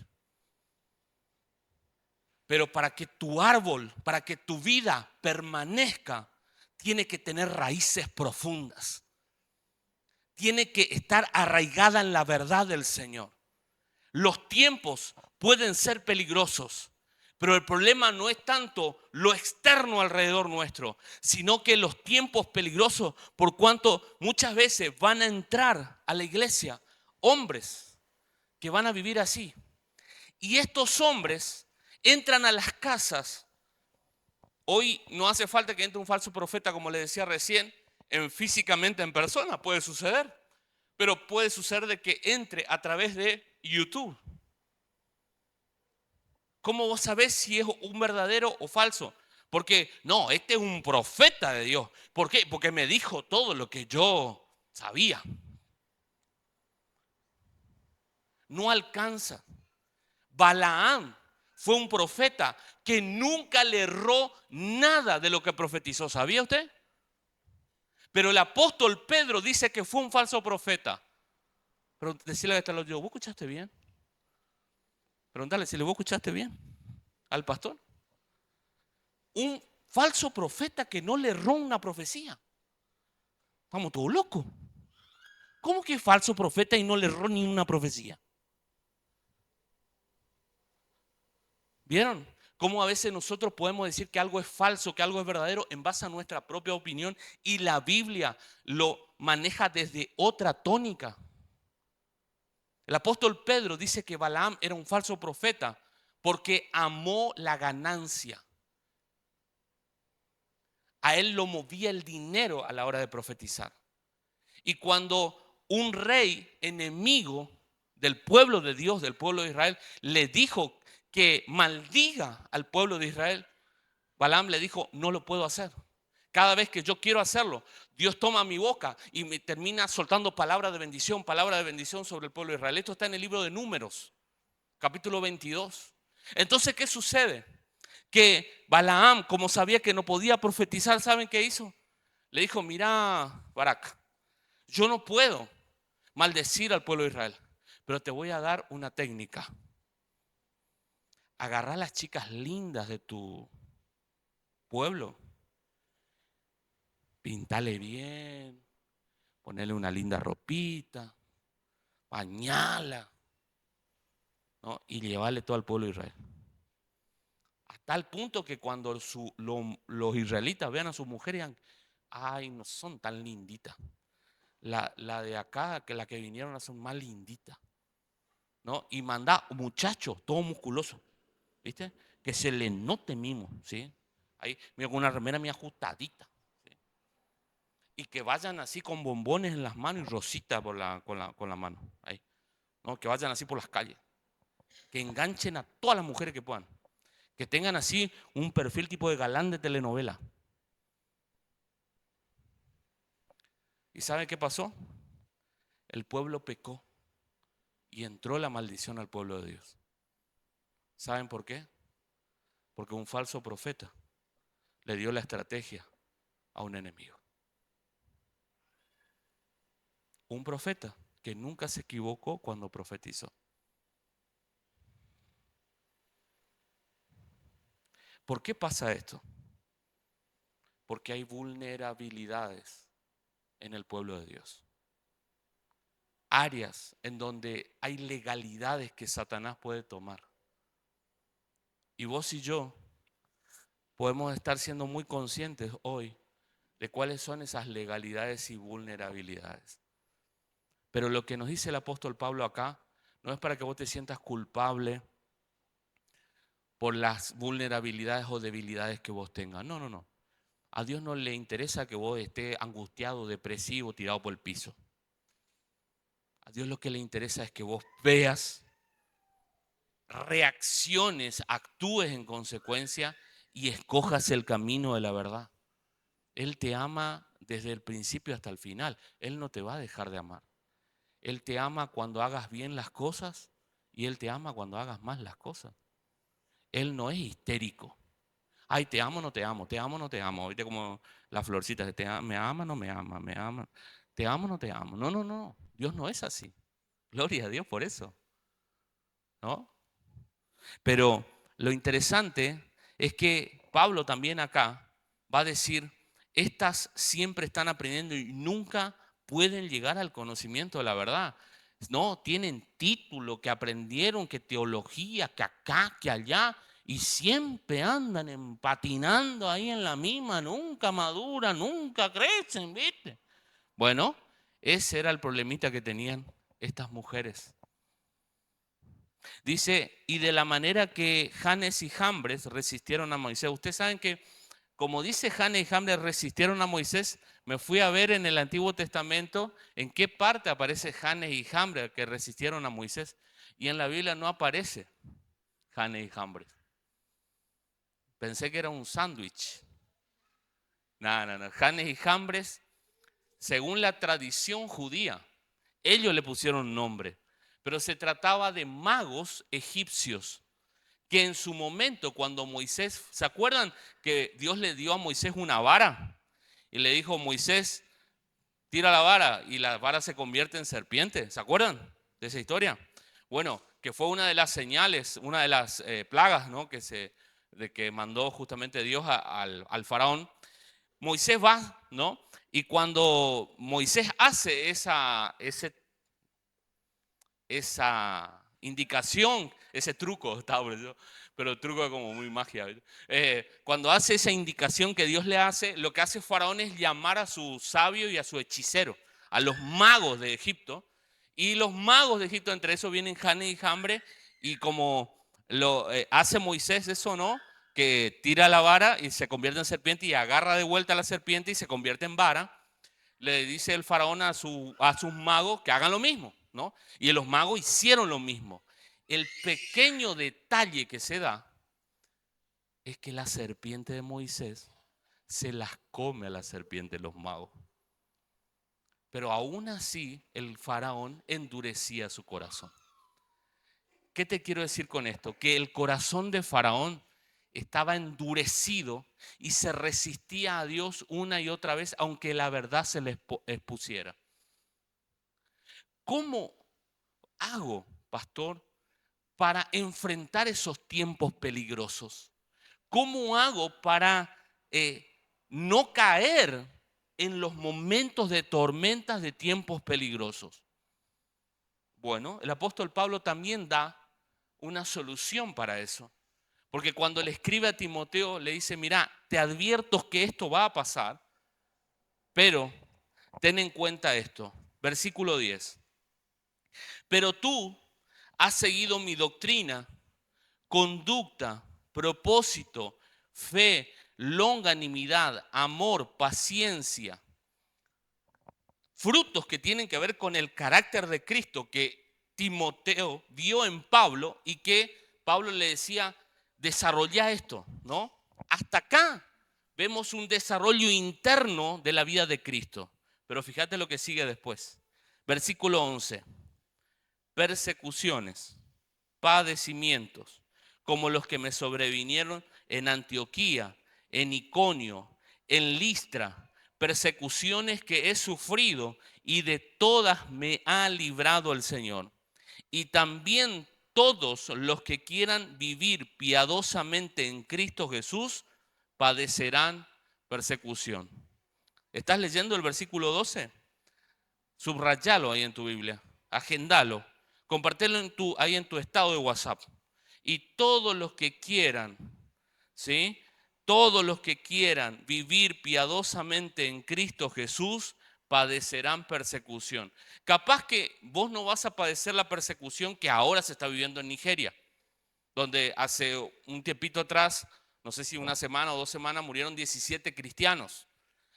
Pero para que tu árbol, para que tu vida permanezca, tiene que tener raíces profundas. Tiene que estar arraigada en la verdad del Señor. Los tiempos pueden ser peligrosos, pero el problema no es tanto lo externo alrededor nuestro, sino que los tiempos peligrosos, por cuanto muchas veces van a entrar a la iglesia hombres que van a vivir así. Y estos hombres entran a las casas. Hoy no hace falta que entre un falso profeta, como le decía recién, físicamente en persona, puede suceder. Pero puede suceder de que entre a través de YouTube. ¿Cómo vos sabés si es un verdadero o falso? Porque no, este es un profeta de Dios. ¿Por qué? Porque me dijo todo lo que yo sabía. No alcanza. Balaam fue un profeta que nunca le erró nada de lo que profetizó. ¿Sabía usted? Pero el apóstol Pedro dice que fue un falso profeta. Pero decirle a este lo digo, ¿vos escuchaste bien? Preguntale si vos escuchaste bien al pastor. Un falso profeta que no le erró una profecía. Estamos todos locos. ¿Cómo que es falso profeta y no le erró ni una profecía? ¿Vieron? Cómo a veces nosotros podemos decir que algo es falso, que algo es verdadero en base a nuestra propia opinión y la Biblia lo maneja desde otra tónica. El apóstol Pedro dice que Balaam era un falso profeta porque amó la ganancia. A él lo movía el dinero a la hora de profetizar. Y cuando un rey enemigo del pueblo de Dios, del pueblo de Israel, le dijo que maldiga al pueblo de Israel, Balaam le dijo, no lo puedo hacer. Cada vez que yo quiero hacerlo, Dios toma mi boca y me termina soltando palabra de bendición sobre el pueblo de Israel. Esto está en el libro de Números, capítulo 22. Entonces, ¿qué sucede? Que Balaam, como sabía que no podía profetizar, ¿saben qué hizo? Le dijo, mira, Barak, yo no puedo maldecir al pueblo de Israel, pero te voy a dar una técnica. Agarrá a las chicas lindas de tu pueblo, pintale bien, ponerle una linda ropita, bañala, ¿no? Y llevarle todo al pueblo de Israel. A tal punto que cuando los israelitas vean a sus mujeres, digan, ay, no son tan linditas. La de acá, que la que vinieron, son más linditas, ¿no? Y manda muchachos, todo musculoso, ¿viste? Que se le note mimo, ¿sí? Ahí, mira, con una remera muy ajustadita, ¿sí? Y que vayan así con bombones en las manos y rositas con la mano, ahí, ¿no? Que vayan así por las calles, que enganchen a todas las mujeres que puedan, que tengan así un perfil tipo de galán de telenovela. ¿Y sabe qué pasó? El pueblo pecó y entró la maldición al pueblo de Dios. ¿Saben por qué? Porque un falso profeta le dio la estrategia a un enemigo. Un profeta que nunca se equivocó cuando profetizó. ¿Por qué pasa esto? Porque hay vulnerabilidades en el pueblo de Dios. Áreas en donde hay legalidades que Satanás puede tomar. Y vos y yo podemos estar siendo muy conscientes hoy de cuáles son esas legalidades y vulnerabilidades. Pero lo que nos dice el apóstol Pablo acá no es para que vos te sientas culpable por las vulnerabilidades o debilidades que vos tengas. No, no, no. A Dios no le interesa que vos estés angustiado, depresivo, tirado por el piso. A Dios lo que le interesa es que vos veas, reacciones, actúes en consecuencia y escojas el camino de la verdad. Él te ama desde el principio hasta el final. Él no te va a dejar de amar. Él te ama cuando hagas bien las cosas y Él te ama cuando hagas mal las cosas. Él no es histérico. Ay, te amo, no te amo, te amo, no te amo. Viste como las florcitas, me ama, no me ama, me ama. Te amo, no te amo. No, no, no. Dios no es así. Gloria a Dios por eso, ¿no? Pero lo interesante es que Pablo también acá va a decir, estas siempre están aprendiendo y nunca pueden llegar al conocimiento de la verdad. No, tienen título, que aprendieron, que teología, que acá, que allá, y siempre andan patinando ahí en la misma, nunca maduran, nunca crecen, ¿viste? Bueno, ese era el problemita que tenían estas mujeres. Dice, y de la manera que Janes y Jambres resistieron a Moisés. Ustedes saben que, como dice Janes y Jambres resistieron a Moisés, me fui a ver en el Antiguo Testamento en qué parte aparece Janes y Jambres que resistieron a Moisés. Y en la Biblia no aparece Janes y Jambres. Pensé que era un sándwich. No, no, no. Janes y Jambres, según la tradición judía, ellos le pusieron nombre. Pero se trataba de magos egipcios que en su momento, cuando Moisés, ¿se acuerdan que Dios le dio a Moisés una vara? Y le dijo, Moisés, tira la vara y la vara se convierte en serpiente. ¿Se acuerdan de esa historia? Bueno, que fue una de las señales, una de las plagas, ¿no? de que mandó justamente Dios al faraón. Moisés va, ¿no? Y cuando Moisés hace esa indicación, ese truco, pero el truco es como muy magia. Cuando hace esa indicación que Dios le hace, lo que hace Faraón es llamar a su sabio y a su hechicero, a los magos de Egipto. Y los magos de Egipto, entre esos vienen Janes y Jambres, y como lo hace Moisés, eso no, que tira la vara y se convierte en serpiente y agarra de vuelta a la serpiente y se convierte en vara. Le dice el faraón a sus magos que hagan lo mismo, ¿no? Y los magos hicieron lo mismo. El pequeño detalle que se da es que la serpiente de Moisés se las come a la serpiente de los magos. Pero aún así el faraón endurecía su corazón. ¿Qué te quiero decir con esto? Que el corazón de faraón estaba endurecido y se resistía a Dios una y otra vez, aunque la verdad se le expusiera. ¿Cómo hago, pastor, para enfrentar esos tiempos peligrosos? ¿Cómo hago para no caer en los momentos de tormentas de tiempos peligrosos? Bueno, el apóstol Pablo también da una solución para eso. Porque cuando le escribe a Timoteo, le dice, mira, te advierto que esto va a pasar, pero ten en cuenta esto. Versículo 10. Pero tú has seguido mi doctrina, conducta, propósito, fe, longanimidad, amor, paciencia. Frutos que tienen que ver con el carácter de Cristo que Timoteo vio en Pablo y que Pablo le decía, desarrolla esto, ¿no? Hasta acá vemos un desarrollo interno de la vida de Cristo. Pero fíjate lo que sigue después. Versículo 11. Persecuciones, padecimientos, como los que me sobrevinieron en Antioquía, en Iconio, en Listra, persecuciones que he sufrido y de todas me ha librado el Señor. Y también todos los que quieran vivir piadosamente en Cristo Jesús padecerán persecución. ¿Estás leyendo el versículo 12? Subrayalo ahí en tu Biblia, agendalo, compartelo ahí en tu estado de WhatsApp. Y todos los que quieran, ¿sí? Todos los que quieran vivir piadosamente en Cristo Jesús padecerán persecución. Capaz que vos no vas a padecer la persecución que ahora se está viviendo en Nigeria, donde hace un tiempito atrás, no sé si una semana o 2 semanas, murieron 17 cristianos.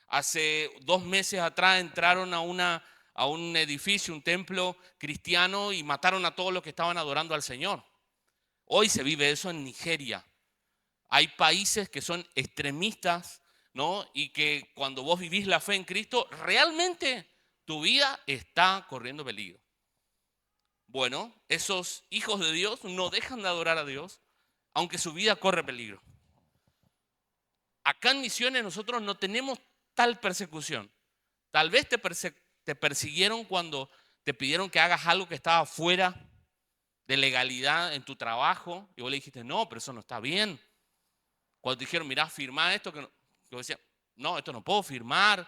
Hace 2 meses atrás entraron a un edificio, un templo cristiano, y mataron a todos los que estaban adorando al Señor. Hoy se vive eso en Nigeria. Hay países que son extremistas, ¿no? Y que cuando vos vivís la fe en Cristo, realmente tu vida está corriendo peligro. Bueno, esos hijos de Dios no dejan de adorar a Dios, aunque su vida corre peligro. Acá en Misiones nosotros no tenemos tal persecución. Tal vez te persiguieron cuando te pidieron que hagas algo que estaba fuera de legalidad en tu trabajo, y vos le dijiste, no, pero eso no está bien. Cuando te dijeron, mirá, firmá esto, que vos decías, no, esto no puedo firmar.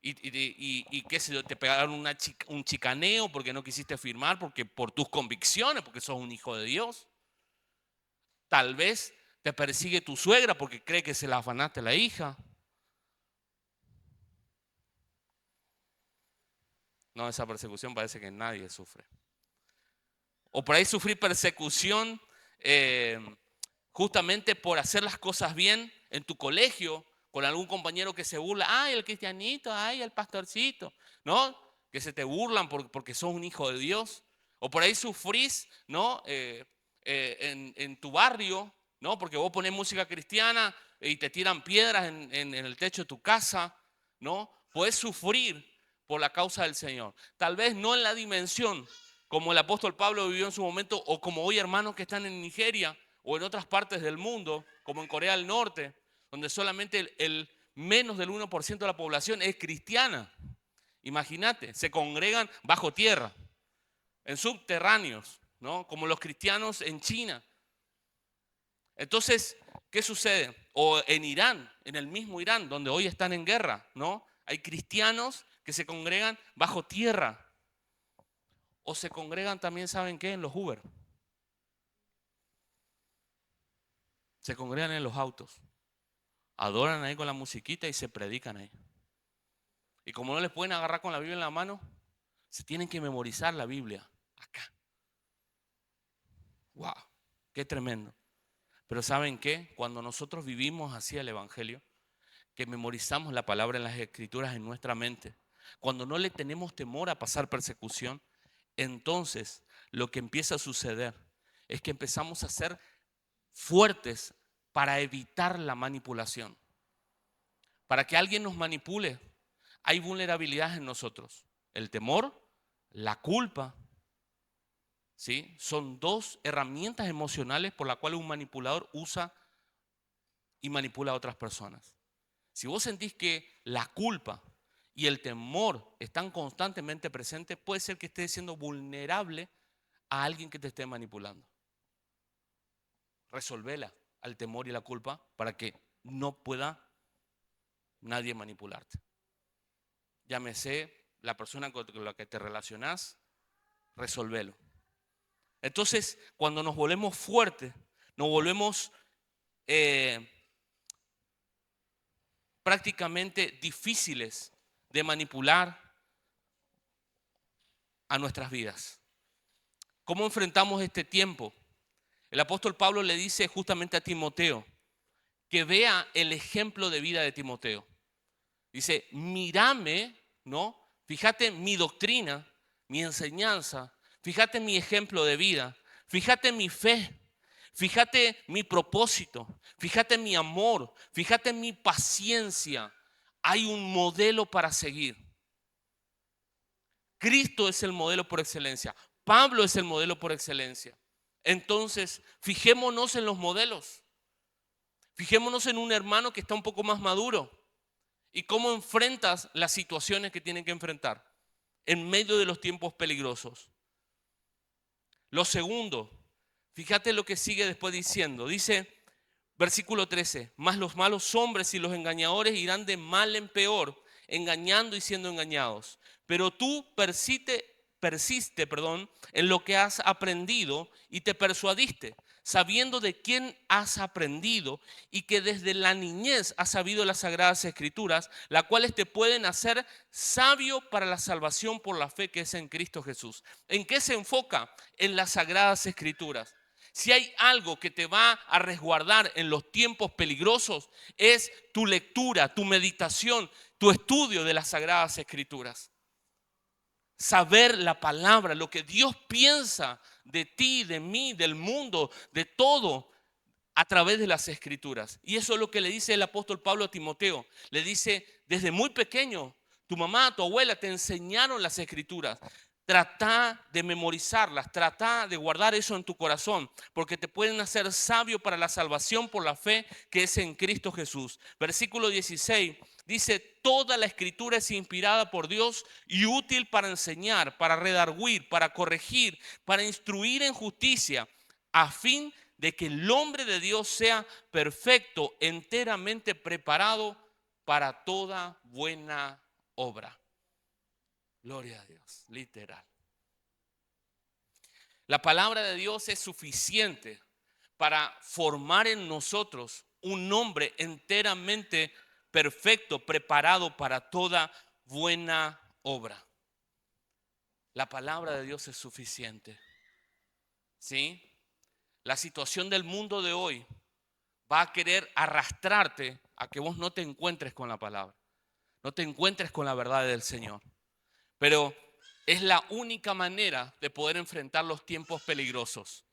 Y qué sé yo, te pegaron un chicaneo porque no quisiste firmar, porque por tus convicciones, porque sos un hijo de Dios. Tal vez te persigue tu suegra porque cree que se la afanaste a la hija. No, esa persecución parece que nadie sufre. O por ahí sufrir persecución justamente por hacer las cosas bien en tu colegio, con algún compañero que se burla, ay, el cristianito, ay, el pastorcito, ¿no? Que se te burlan porque sos un hijo de Dios. O por ahí sufrís, ¿no? En tu barrio, ¿no? Porque vos ponés música cristiana y te tiran piedras en el techo de tu casa, ¿no? Podés sufrir por la causa del Señor. Tal vez no en la dimensión como el apóstol Pablo vivió en su momento, o como hoy hermanos que están en Nigeria o en otras partes del mundo, como en Corea del Norte, donde solamente el menos del 1% de la población es cristiana. Imagínate, se congregan bajo tierra, en subterráneos, ¿no? Como los cristianos en China. Entonces, ¿qué sucede? O en Irán, en el mismo Irán, donde hoy están en guerra, ¿no? Hay cristianos que se congregan bajo tierra. O se congregan también, ¿saben qué? En los Uber. Se congregan en los autos. Adoran ahí con la musiquita y se predican ahí. Y como no les pueden agarrar con la Biblia en la mano, se tienen que memorizar la Biblia acá. ¡Wow! ¡Qué tremendo! Pero ¿saben qué? Cuando nosotros vivimos así el Evangelio, que memorizamos la palabra en las Escrituras en nuestra mente, cuando no le tenemos temor a pasar persecución, entonces lo que empieza a suceder es que empezamos a ser fuertes para evitar la manipulación. Para que alguien nos manipule, hay vulnerabilidades en nosotros. El temor, la culpa, ¿sí? Son 2 herramientas emocionales por las cuales un manipulador usa y manipula a otras personas. Si vos sentís que la culpa y el temor están constantemente presentes, puede ser que estés siendo vulnerable a alguien que te esté manipulando. Resolvela al temor y la culpa para que no pueda nadie manipularte. Llámese la persona con la que te relacionás, resolvelo. Entonces, cuando nos volvemos fuertes, nos volvemos prácticamente difíciles de manipular a nuestras vidas. ¿Cómo enfrentamos este tiempo? El apóstol Pablo le dice justamente a Timoteo que vea el ejemplo de vida de Timoteo. Dice, mírame, ¿no? Fíjate mi doctrina, mi enseñanza, fíjate mi ejemplo de vida, fíjate mi fe, fíjate mi propósito, fíjate mi amor, fíjate mi paciencia. Hay un modelo para seguir. Cristo es el modelo por excelencia. Pablo es el modelo por excelencia. Entonces, fijémonos en los modelos. Fijémonos en un hermano que está un poco más maduro. ¿Y cómo enfrentas las situaciones que tienen que enfrentar en medio de los tiempos peligrosos? Lo segundo, fíjate lo que sigue después diciendo. Dice, Versículo 13, mas los malos hombres y los engañadores irán de mal en peor, engañando y siendo engañados. Pero tú persiste, en lo que has aprendido y te persuadiste, sabiendo de quién has aprendido y que desde la niñez has sabido las sagradas escrituras, las cuales te pueden hacer sabio para la salvación por la fe que es en Cristo Jesús. ¿En qué se enfoca? En las sagradas escrituras. Si hay algo que te va a resguardar en los tiempos peligrosos, es tu lectura, tu meditación, tu estudio de las sagradas escrituras. Saber la palabra, lo que Dios piensa de ti, de mí, del mundo, de todo, a través de las escrituras. Y eso es lo que le dice el apóstol Pablo a Timoteo. Le dice, desde muy pequeño, tu mamá, tu abuela te enseñaron las escrituras. Trata de memorizarlas, trata de guardar eso en tu corazón, porque te pueden hacer sabio para la salvación por la fe que es en Cristo Jesús. Versículo 16 dice, toda la escritura es inspirada por Dios y útil para enseñar, para redarguir, para corregir, para instruir en justicia, a fin de que el hombre de Dios sea perfecto, enteramente preparado para toda buena obra. Gloria a Dios, literal. La palabra de Dios es suficiente para formar en nosotros un hombre enteramente perfecto, preparado para toda buena obra. La palabra de Dios es suficiente. ¿Sí? La situación del mundo de hoy va a querer arrastrarte a que vos no te encuentres con la palabra, no te encuentres con la verdad del Señor. Pero es la única manera de poder enfrentar los tiempos peligrosos.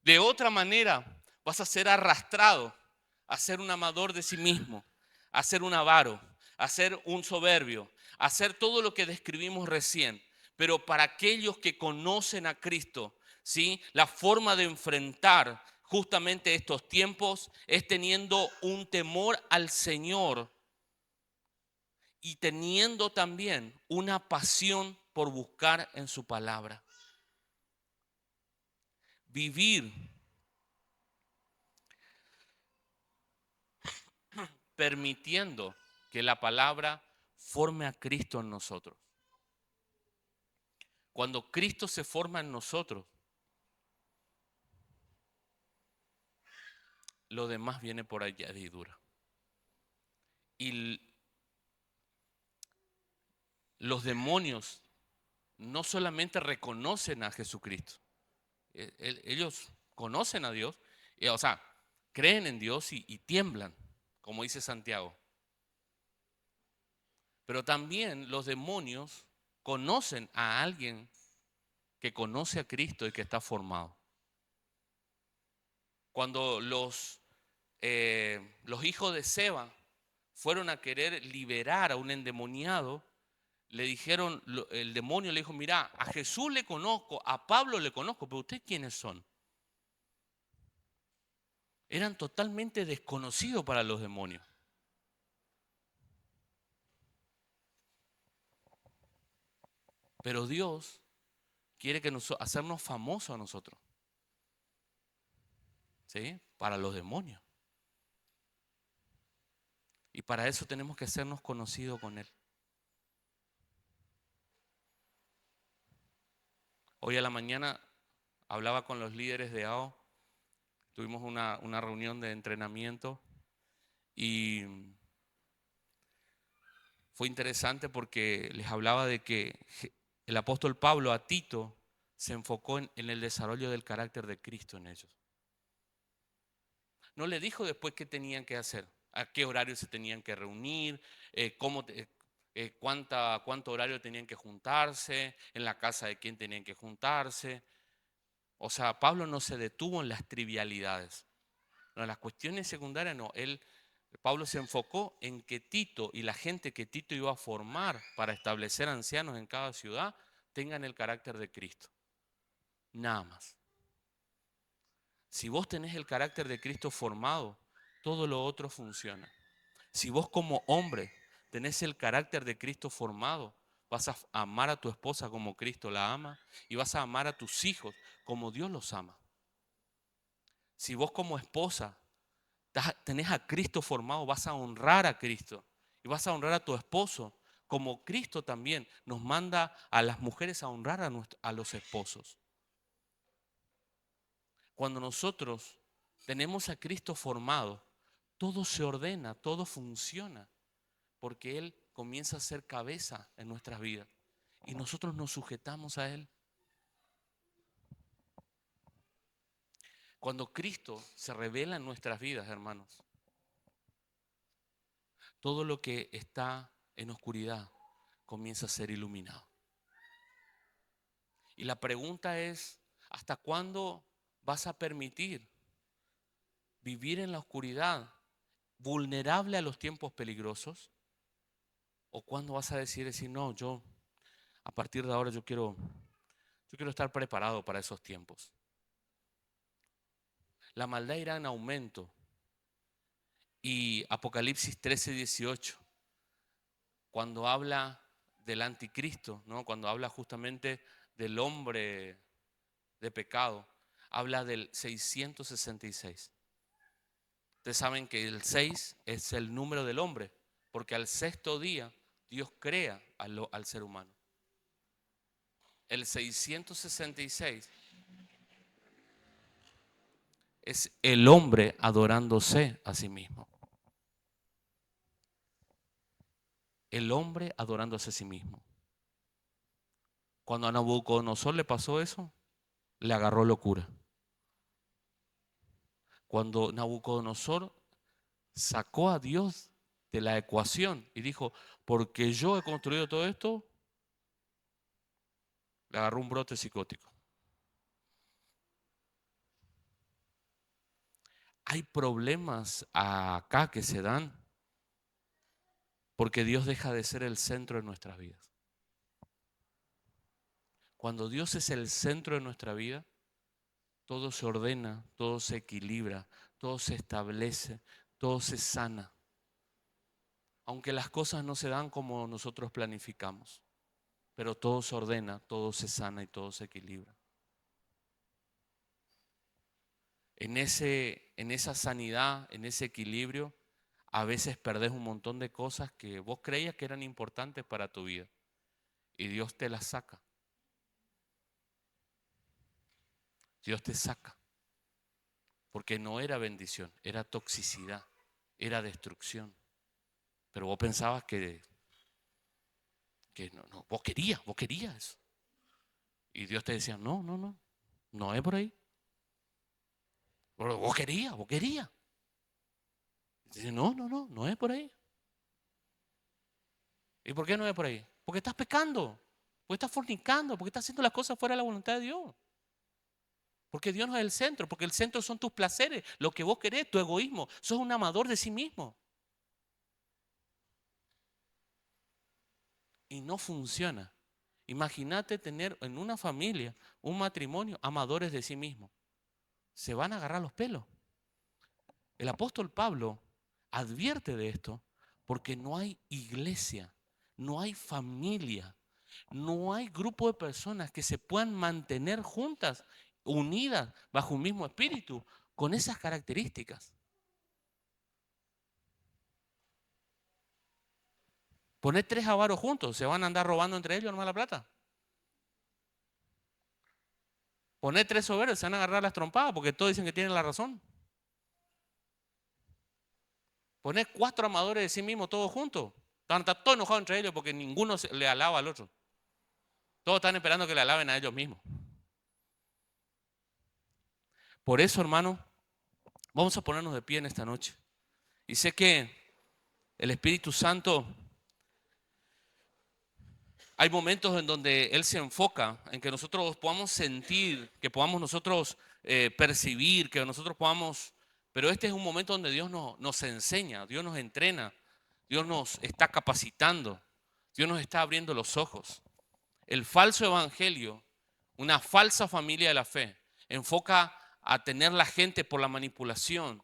De otra manera, vas a ser arrastrado a ser un amador de sí mismo, a ser un avaro, a ser un soberbio, a hacer todo lo que describimos recién. Pero para aquellos que conocen a Cristo, ¿sí? La forma de enfrentar justamente estos tiempos es teniendo un temor al Señor y teniendo también una pasión por buscar en su palabra. Vivir permitiendo que la palabra forme a Cristo en nosotros. Cuando Cristo se forma en nosotros, lo demás viene por añadidura. Y los demonios no solamente reconocen a Jesucristo, ellos conocen a Dios, o sea, creen en Dios y tiemblan, como dice Santiago. Pero también los demonios conocen a alguien que conoce a Cristo y que está formado. Cuando los hijos de Seba fueron a querer liberar a un endemoniado, le dijeron, el demonio le dijo, mira, a Jesús le conozco, a Pablo le conozco, pero ¿ustedes quiénes son? Eran totalmente desconocidos para los demonios. Pero Dios quiere hacernos famosos a nosotros, ¿sí? Para los demonios. Y para eso tenemos que hacernos conocidos con Él. Hoy a la mañana hablaba con los líderes de AO, tuvimos una reunión de entrenamiento y fue interesante porque les hablaba de que el apóstol Pablo a Tito se enfocó en el desarrollo del carácter de Cristo en ellos. No le dijo después qué tenían que hacer, a qué horario se tenían que reunir, cuánto horario tenían que juntarse, en la casa de quién tenían que juntarse. O sea, Pablo no se detuvo en las trivialidades, no, en las cuestiones secundarias no. Pablo se enfocó en que Tito y la gente que Tito iba a formar para establecer ancianos en cada ciudad tengan el carácter de Cristo. Nada más. Si vos tenés el carácter de Cristo formado, todo lo otro funciona. Si vos como hombre tenés el carácter de Cristo formado, vas a amar a tu esposa como Cristo la ama y vas a amar a tus hijos como Dios los ama. Si vos como esposa tenés a Cristo formado, vas a honrar a Cristo y vas a honrar a tu esposo, como Cristo también nos manda a las mujeres a honrar a los esposos. Cuando nosotros tenemos a Cristo formado, todo se ordena, todo funciona, porque Él comienza a ser cabeza en nuestras vidas y nosotros nos sujetamos a Él. Cuando Cristo se revela en nuestras vidas, hermanos, todo lo que está en oscuridad comienza a ser iluminado. Y la pregunta es, ¿hasta cuándo vas a permitir vivir en la oscuridad, vulnerable a los tiempos peligrosos? ¿O cuándo vas a decir, no, yo a partir de ahora yo quiero estar preparado para esos tiempos? La maldad irá en aumento. Y Apocalipsis 13:18, cuando habla del anticristo, ¿no? Cuando habla justamente del hombre de pecado, habla del 666. Ustedes saben que el 6 es el número del hombre, porque al sexto día Dios crea al ser humano. El 666 es el hombre adorándose a sí mismo. El hombre adorándose a sí mismo. Cuando a Nabucodonosor le pasó eso, le agarró locura. Cuando Nabucodonosor sacó a Dios de la ecuación y dijo, porque yo he construido todo esto, le agarró un brote psicótico. Hay problemas acá que se dan porque Dios deja de ser el centro de nuestras vidas. Cuando Dios es el centro de nuestra vida, todo se ordena, todo se equilibra, todo se establece, todo se sana. Aunque las cosas no se dan como nosotros planificamos, pero todo se ordena, todo se sana y todo se equilibra. En esa sanidad, en ese equilibrio, a veces perdés un montón de cosas que vos creías que eran importantes para tu vida y Dios te las saca. Dios te saca. Porque no era bendición, era toxicidad, era destrucción. Pero vos pensabas que no, vos querías eso. Y Dios te decía, no es por ahí. Pero vos querías. Y dice, no es por ahí. ¿Y por qué no es por ahí? Porque estás pecando, porque estás fornicando, porque estás haciendo las cosas fuera de la voluntad de Dios. Porque Dios no es el centro, porque el centro son tus placeres, lo que vos querés, tu egoísmo. Sos un amador de sí mismo. Y no funciona. Imagínate tener en una familia, un matrimonio, amadores de sí mismos. Se van a agarrar los pelos. El apóstol Pablo advierte de esto porque no hay iglesia, no hay familia, no hay grupo de personas que se puedan mantener juntas, unidas, bajo un mismo espíritu, con esas características. Poner 3 avaros juntos, se van a andar robando entre ellos nomás la plata. Poner 3 soberbios, se van a agarrar las trompadas porque todos dicen que tienen la razón. Poner 4 amadores de sí mismos todos juntos. Están todos enojados entre ellos porque ninguno le alaba al otro. Todos están esperando que le alaben a ellos mismos. Por eso, hermano, vamos a ponernos de pie en esta noche. Y sé que el Espíritu Santo, hay momentos en donde Él se enfoca en que nosotros podamos sentir, que podamos nosotros percibir, que nosotros podamos. Pero este es un momento donde Dios nos enseña, Dios nos entrena, Dios nos está capacitando, Dios nos está abriendo los ojos. El falso evangelio, una falsa familia de la fe, enfoca a tener la gente por la manipulación,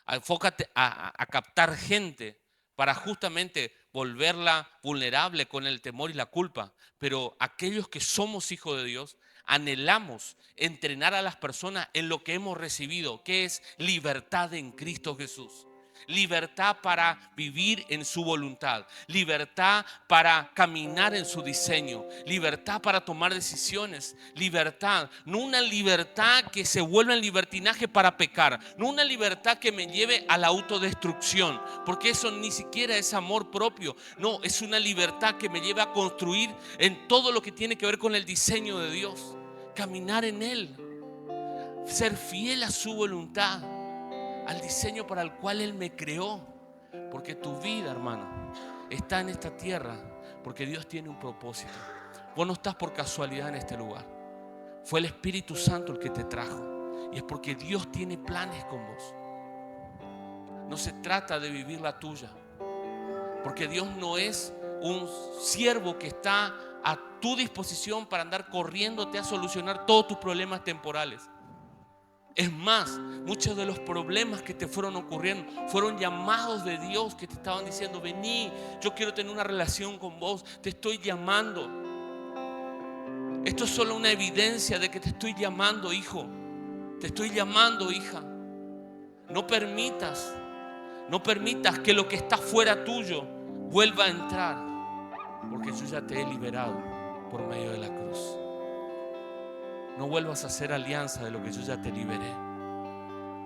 enfoca a captar gente para justamente volverla vulnerable con el temor y la culpa. Pero aquellos que somos hijos de Dios, anhelamos entrenar a las personas en lo que hemos recibido, que es libertad en Cristo Jesús. Libertad para vivir en su voluntad, libertad para caminar en su diseño, libertad para tomar decisiones, libertad, no una libertad que se vuelva en libertinaje para pecar, no una libertad que me lleve a la autodestrucción, porque eso ni siquiera es amor propio, no, es una libertad que me lleva a construir en todo lo que tiene que ver con el diseño de Dios, caminar en Él, ser fiel a su voluntad, al diseño para el cual Él me creó. Porque tu vida, hermano, está en esta tierra porque Dios tiene un propósito. Vos no estás por casualidad en este lugar. Fue el Espíritu Santo el que te trajo. Y es porque Dios tiene planes con vos. No se trata de vivir la tuya. Porque Dios no es un siervo que está a tu disposición para andar corriéndote a solucionar todos tus problemas temporales. Es más, muchos de los problemas que te fueron ocurriendo fueron llamados de Dios que te estaban diciendo: vení, yo quiero tener una relación con vos, te estoy llamando. Esto es solo una evidencia de que te estoy llamando, hijo. Te estoy llamando, hija. No permitas que lo que está fuera tuyo vuelva a entrar, porque yo ya te he liberado por medio de la cruz. No vuelvas a hacer alianza de lo que yo ya te liberé.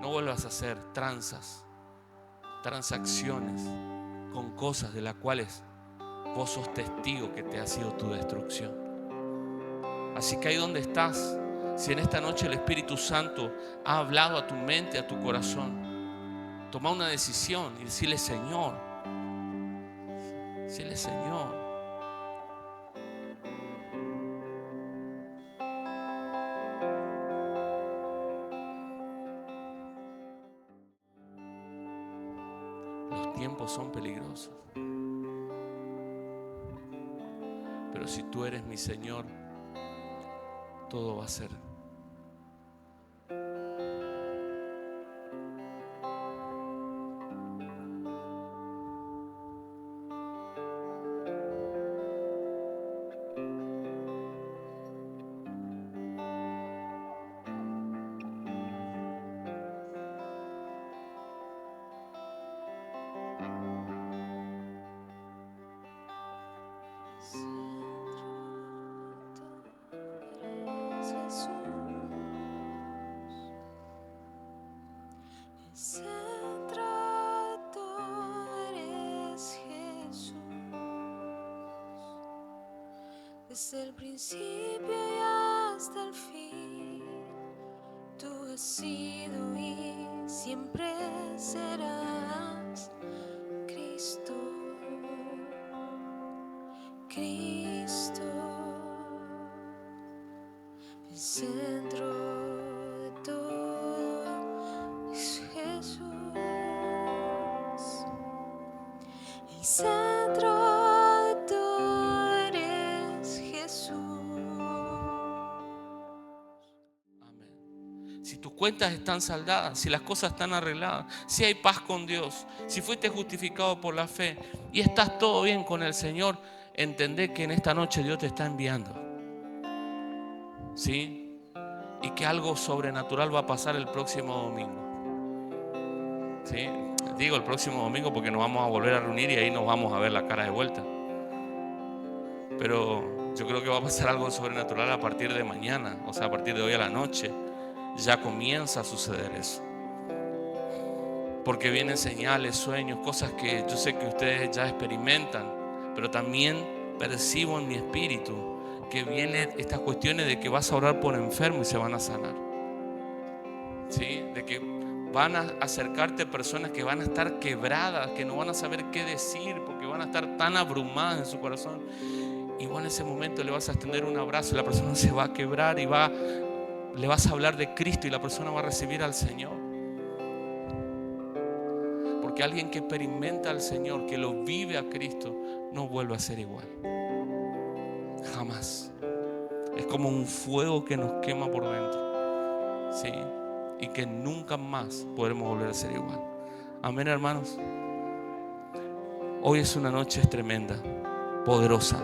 No vuelvas a hacer transacciones con cosas de las cuales vos sos testigo que te ha sido tu destrucción. Así que ahí donde estás, si en esta noche el Espíritu Santo ha hablado a tu mente, a tu corazón, toma una decisión y decirle: Señor, los tiempos son peligrosos, pero si tú eres mi Señor, todo va a ser desde el principio y hasta el fin, tú has sido y siempre serás Cristo, Cristo, el centro de todo es Jesús, el centro. Si tus cuentas están saldadas, si las cosas están arregladas, si hay paz con Dios, si fuiste justificado por la fe y estás todo bien con el Señor, entendé que en esta noche Dios te está enviando, ¿sí? Y que algo sobrenatural va a pasar el próximo domingo, ¿sí? Digo el próximo domingo porque nos vamos a volver a reunir y ahí nos vamos a ver la cara de vuelta. Pero yo creo que va a pasar algo sobrenatural a partir de mañana, o sea, a partir de hoy a la noche. Ya comienza a suceder eso, porque vienen señales, sueños, cosas que yo sé que ustedes ya experimentan, pero también percibo en mi espíritu que vienen estas cuestiones de que vas a orar por enfermos y se van a sanar, ¿sí? De que van a acercarte personas que van a estar quebradas, que no van a saber qué decir porque van a estar tan abrumadas en su corazón, y vos en ese momento le vas a extender un abrazo y la persona se va a quebrar y le vas a hablar de Cristo y la persona va a recibir al Señor. Porque alguien que experimenta al Señor, que lo vive a Cristo, no vuelve a ser igual. Jamás. Es como un fuego que nos quema por dentro, ¿sí? Y que nunca más podremos volver a ser igual. Amén, hermanos. Hoy es una noche tremenda, poderosa.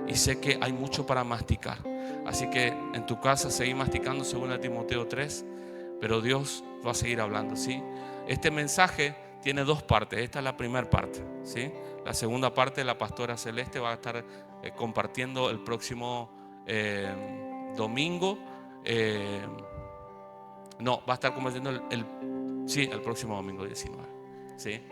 Y sé que hay mucho para masticar. Así que en tu casa seguí masticando 2 Timoteo 3, pero Dios va a seguir hablando, ¿sí? Este mensaje tiene 2 partes. Esta es la primera parte, ¿sí? La segunda parte la pastora Celeste va a estar compartiendo el próximo domingo. Va a estar compartiendo el próximo domingo 19, ¿sí?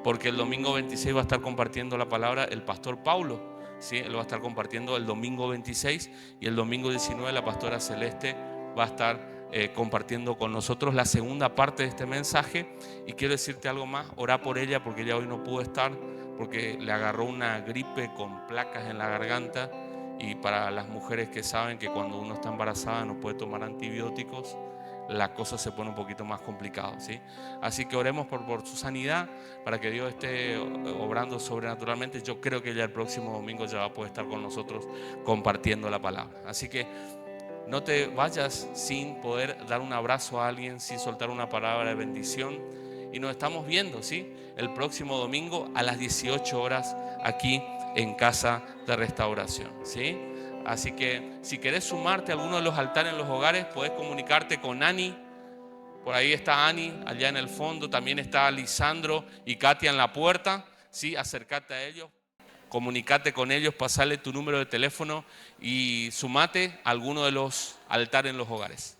Porque el domingo 26 va a estar compartiendo la palabra el pastor Paulo, ¿sí? Él va a estar compartiendo el domingo 26 y el domingo 19 la pastora Celeste va a estar compartiendo con nosotros la segunda parte de este mensaje. Y quiero decirte algo más, orá por ella porque ella hoy no pudo estar porque le agarró una gripe con placas en la garganta, y para las mujeres que saben que cuando uno está embarazada no puede tomar antibióticos, la cosa se pone un poquito más complicada, ¿sí? Así que oremos por su sanidad, para que Dios esté obrando sobrenaturalmente. Yo creo que ella el próximo domingo ya va a poder estar con nosotros compartiendo la palabra. Así que no te vayas sin poder dar un abrazo a alguien, sin soltar una palabra de bendición. Y nos estamos viendo, ¿sí? El próximo domingo a las 18 horas aquí en Casa de Restauración, ¿sí? Así que si querés sumarte a alguno de los altares en los hogares, podés comunicarte con Ani. Por ahí está Ani, allá en el fondo. También está Lisandro y Katia en la puerta, ¿sí? Acércate a ellos. Comunicate con ellos, pasale tu número de teléfono y sumate a alguno de los altares en los hogares.